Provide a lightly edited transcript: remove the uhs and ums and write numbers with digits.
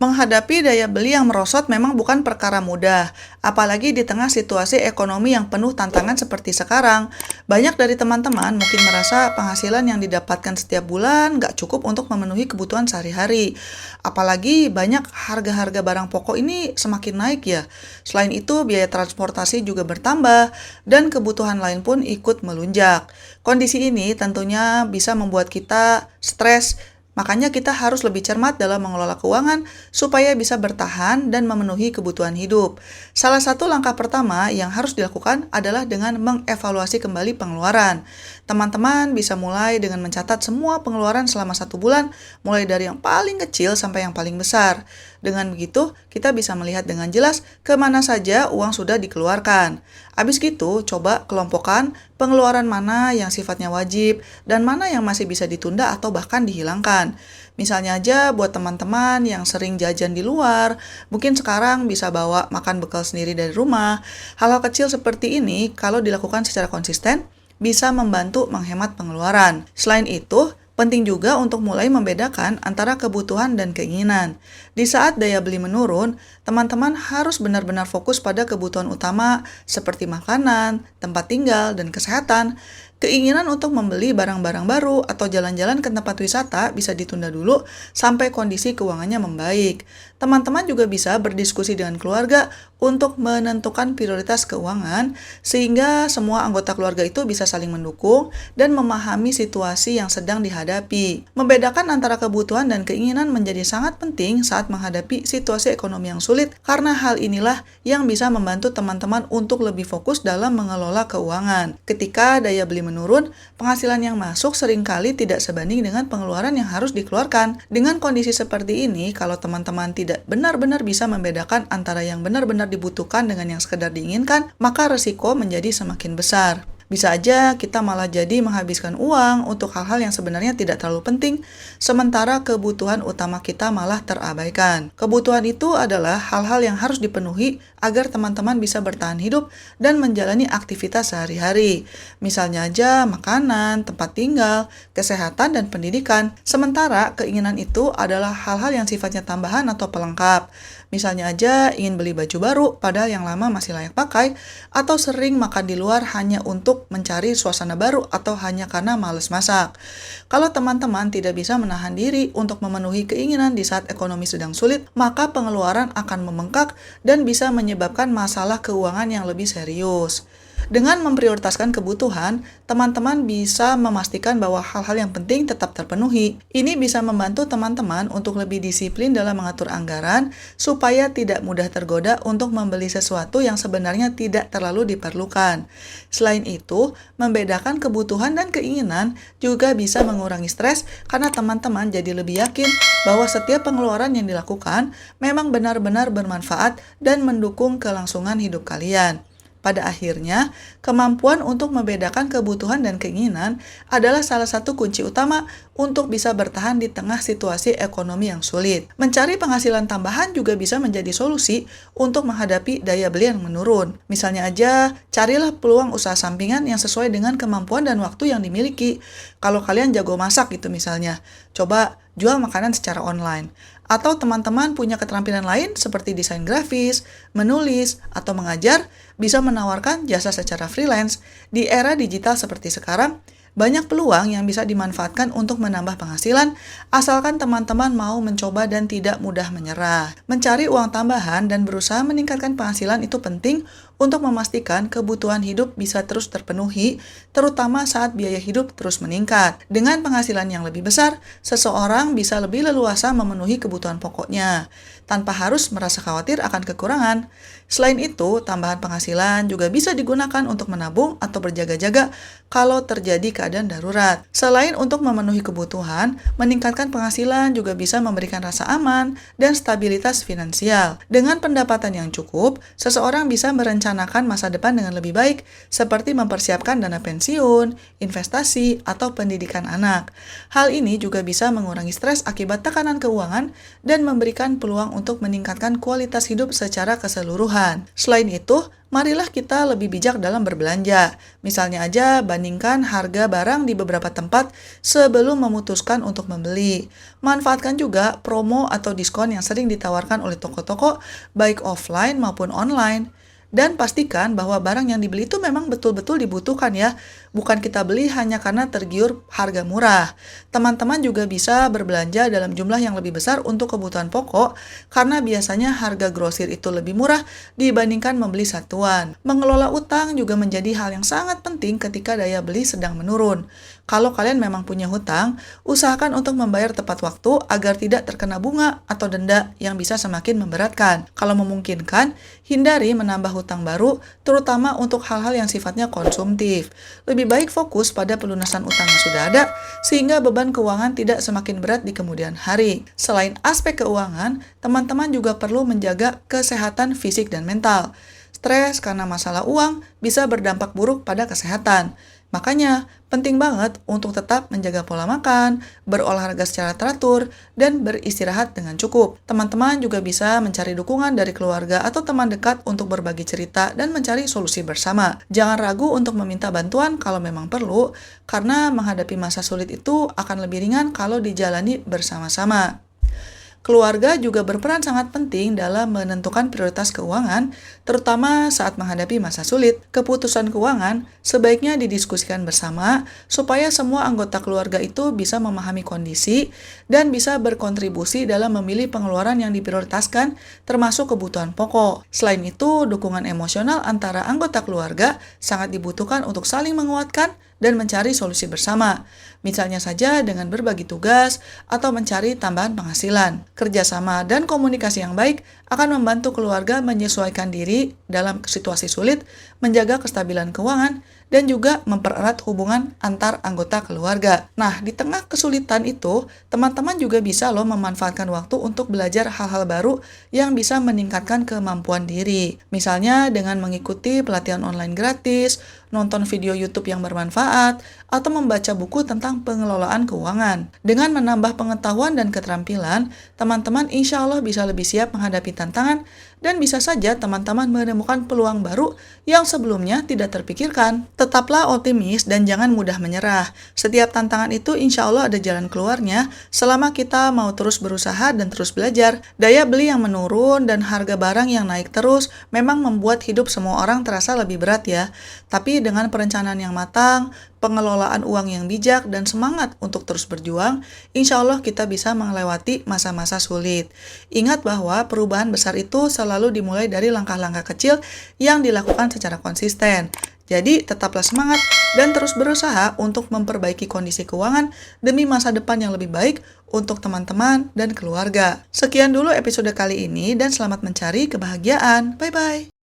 Menghadapi daya beli yang merosot memang bukan perkara mudah, apalagi di tengah situasi ekonomi yang penuh tantangan seperti sekarang. Banyak dari teman-teman mungkin merasa penghasilan yang didapatkan setiap bulan nggak cukup untuk memenuhi kebutuhan sehari-hari. Apalagi banyak harga-harga barang pokok ini semakin naik ya. Selain itu, biaya transportasi juga bertambah, dan kebutuhan lain pun ikut melunjak. Kondisi ini tentunya bisa membuat kita stres. Makanya kita harus lebih cermat dalam mengelola keuangan supaya bisa bertahan dan memenuhi kebutuhan hidup. Salah satu langkah pertama yang harus dilakukan adalah dengan mengevaluasi kembali pengeluaran. Teman-teman bisa mulai dengan mencatat semua pengeluaran selama 1 bulan, mulai dari yang paling kecil sampai yang paling besar. Dengan begitu, kita bisa melihat dengan jelas kemana saja uang sudah dikeluarkan. Habis gitu, coba kelompokkan pengeluaran mana yang sifatnya wajib dan mana yang masih bisa ditunda atau bahkan dihilangkan. Misalnya aja buat teman-teman yang sering jajan di luar, mungkin sekarang bisa bawa makan bekal sendiri dari rumah. Hal-hal kecil seperti ini kalau dilakukan secara konsisten bisa membantu menghemat pengeluaran. Selain itu, penting juga untuk mulai membedakan antara kebutuhan dan keinginan. Di saat daya beli menurun, teman-teman harus benar-benar fokus pada kebutuhan utama seperti makanan, tempat tinggal, dan kesehatan. Keinginan untuk membeli barang-barang baru atau jalan-jalan ke tempat wisata bisa ditunda dulu sampai kondisi keuangannya membaik. Teman-teman juga bisa berdiskusi dengan keluarga untuk menentukan prioritas keuangan sehingga semua anggota keluarga itu bisa saling mendukung dan memahami situasi yang sedang dihadapi. Membedakan antara kebutuhan dan keinginan menjadi sangat penting saat menghadapi situasi ekonomi yang sulit karena hal inilah yang bisa membantu teman-teman untuk lebih fokus dalam mengelola keuangan. Ketika daya beli menurun, penghasilan yang masuk seringkali tidak sebanding dengan pengeluaran yang harus dikeluarkan. Dengan kondisi seperti ini, kalau teman-teman tidak benar-benar bisa membedakan antara yang benar-benar dibutuhkan dengan yang sekedar diinginkan, maka resiko menjadi semakin besar. Bisa aja kita malah jadi menghabiskan uang untuk hal-hal yang sebenarnya tidak terlalu penting, sementara kebutuhan utama kita malah terabaikan. Kebutuhan itu adalah hal-hal yang harus dipenuhi agar teman-teman bisa bertahan hidup dan menjalani aktivitas sehari-hari. Misalnya aja makanan, tempat tinggal, kesehatan, dan pendidikan. Sementara keinginan itu adalah hal-hal yang sifatnya tambahan atau pelengkap. Misalnya aja ingin beli baju baru padahal yang lama masih layak pakai, atau sering makan di luar hanya untuk mencari suasana baru atau hanya karena males masak. Kalau teman-teman tidak bisa menahan diri untuk memenuhi keinginan di saat ekonomi sedang sulit, maka pengeluaran akan membengkak dan bisa menyebabkan masalah keuangan yang lebih serius. Dengan memprioritaskan kebutuhan, teman-teman bisa memastikan bahwa hal-hal yang penting tetap terpenuhi. Ini bisa membantu teman-teman untuk lebih disiplin dalam mengatur anggaran, supaya tidak mudah tergoda untuk membeli sesuatu yang sebenarnya tidak terlalu diperlukan. Selain itu, membedakan kebutuhan dan keinginan juga bisa mengurangi stres karena teman-teman jadi lebih yakin bahwa setiap pengeluaran yang dilakukan memang benar-benar bermanfaat dan mendukung kelangsungan hidup kalian. Pada akhirnya, kemampuan untuk membedakan kebutuhan dan keinginan adalah salah satu kunci utama untuk bisa bertahan di tengah situasi ekonomi yang sulit. Mencari penghasilan tambahan juga bisa menjadi solusi untuk menghadapi daya beli yang menurun. Misalnya aja, carilah peluang usaha sampingan yang sesuai dengan kemampuan dan waktu yang dimiliki. Kalau kalian jago masak gitu misalnya, coba jual makanan secara online. Atau teman-teman punya keterampilan lain seperti desain grafis, menulis, atau mengajar, bisa menawarkan jasa secara freelance. Di era digital seperti sekarang, banyak peluang yang bisa dimanfaatkan untuk menambah penghasilan, asalkan teman-teman mau mencoba dan tidak mudah menyerah. Mencari uang tambahan dan berusaha meningkatkan penghasilan itu penting untuk memastikan kebutuhan hidup bisa terus terpenuhi, terutama saat biaya hidup terus meningkat. Dengan penghasilan yang lebih besar, seseorang bisa lebih leluasa memenuhi kebutuhan pokoknya, tanpa harus merasa khawatir akan kekurangan. Selain itu, tambahan penghasilan juga bisa digunakan untuk menabung atau berjaga-jaga kalau terjadi keadaan darurat. Selain untuk memenuhi kebutuhan, meningkatkan penghasilan juga bisa memberikan rasa aman dan stabilitas finansial. Dengan pendapatan yang cukup, seseorang bisa merencanakan merencanakan masa depan dengan lebih baik, seperti mempersiapkan dana pensiun, investasi, atau pendidikan anak. Hal ini juga bisa mengurangi stres akibat tekanan keuangan dan memberikan peluang untuk meningkatkan kualitas hidup secara keseluruhan. Selain itu, marilah kita lebih bijak dalam berbelanja. Misalnya aja, bandingkan harga barang di beberapa tempat sebelum memutuskan untuk membeli. Manfaatkan juga promo atau diskon yang sering ditawarkan oleh toko-toko, baik offline maupun online. Dan pastikan bahwa barang yang dibeli itu memang betul-betul dibutuhkan ya, bukan kita beli hanya karena tergiur harga murah. Teman-teman juga bisa berbelanja dalam jumlah yang lebih besar untuk kebutuhan pokok, karena biasanya harga grosir itu lebih murah dibandingkan membeli satuan. Mengelola utang juga menjadi hal yang sangat penting ketika daya beli sedang menurun. Kalau kalian memang punya hutang, usahakan untuk membayar tepat waktu agar tidak terkena bunga atau denda yang bisa semakin memberatkan. Kalau memungkinkan, hindari menambah hutang baru, terutama untuk hal-hal yang sifatnya konsumtif. Lebih baik fokus pada pelunasan utang yang sudah ada, sehingga beban keuangan tidak semakin berat di kemudian hari. Selain aspek keuangan, teman-teman juga perlu menjaga kesehatan fisik dan mental. Stres karena masalah uang bisa berdampak buruk pada kesehatan. Makanya, penting banget untuk tetap menjaga pola makan, berolahraga secara teratur, dan beristirahat dengan cukup. Teman-teman juga bisa mencari dukungan dari keluarga atau teman dekat untuk berbagi cerita dan mencari solusi bersama. Jangan ragu untuk meminta bantuan kalau memang perlu, karena menghadapi masa sulit itu akan lebih ringan kalau dijalani bersama-sama. Keluarga juga berperan sangat penting dalam menentukan prioritas keuangan, terutama saat menghadapi masa sulit. Keputusan keuangan sebaiknya didiskusikan bersama supaya semua anggota keluarga itu bisa memahami kondisi dan bisa berkontribusi dalam memilih pengeluaran yang diprioritaskan, termasuk kebutuhan pokok. Selain itu, dukungan emosional antara anggota keluarga sangat dibutuhkan untuk saling menguatkan dan mencari solusi bersama. Misalnya saja dengan berbagi tugas atau mencari tambahan penghasilan. Kerjasama dan komunikasi yang baik akan membantu keluarga menyesuaikan diri dalam situasi sulit, menjaga kestabilan keuangan, dan juga mempererat hubungan antar anggota keluarga. Nah, di tengah kesulitan itu, teman-teman juga bisa loh memanfaatkan waktu untuk belajar hal-hal baru yang bisa meningkatkan kemampuan diri. Misalnya dengan mengikuti pelatihan online gratis, nonton video YouTube yang bermanfaat, atau membaca buku tentang pengelolaan keuangan. Dengan menambah pengetahuan dan keterampilan, teman-teman insya Allah bisa lebih siap menghadapi tantangan dan bisa saja teman-teman menemukan peluang baru yang sebelumnya tidak terpikirkan. Tetaplah optimis dan jangan mudah menyerah. Setiap tantangan itu insya Allah ada jalan keluarnya selama kita mau terus berusaha dan terus belajar. Daya beli yang menurun dan harga barang yang naik terus memang membuat hidup semua orang terasa lebih berat ya. Tapi dengan perencanaan yang matang, pengelolaan uang yang bijak, dan semangat untuk terus berjuang, insya Allah kita bisa melewati masa-masa sulit. Ingat bahwa perubahan besar itu selalu dimulai dari langkah-langkah kecil yang dilakukan secara konsisten. Jadi tetaplah semangat dan terus berusaha untuk memperbaiki kondisi keuangan demi masa depan yang lebih baik untuk teman-teman dan keluarga. Sekian dulu episode kali ini dan selamat mencari kebahagiaan. Bye-bye.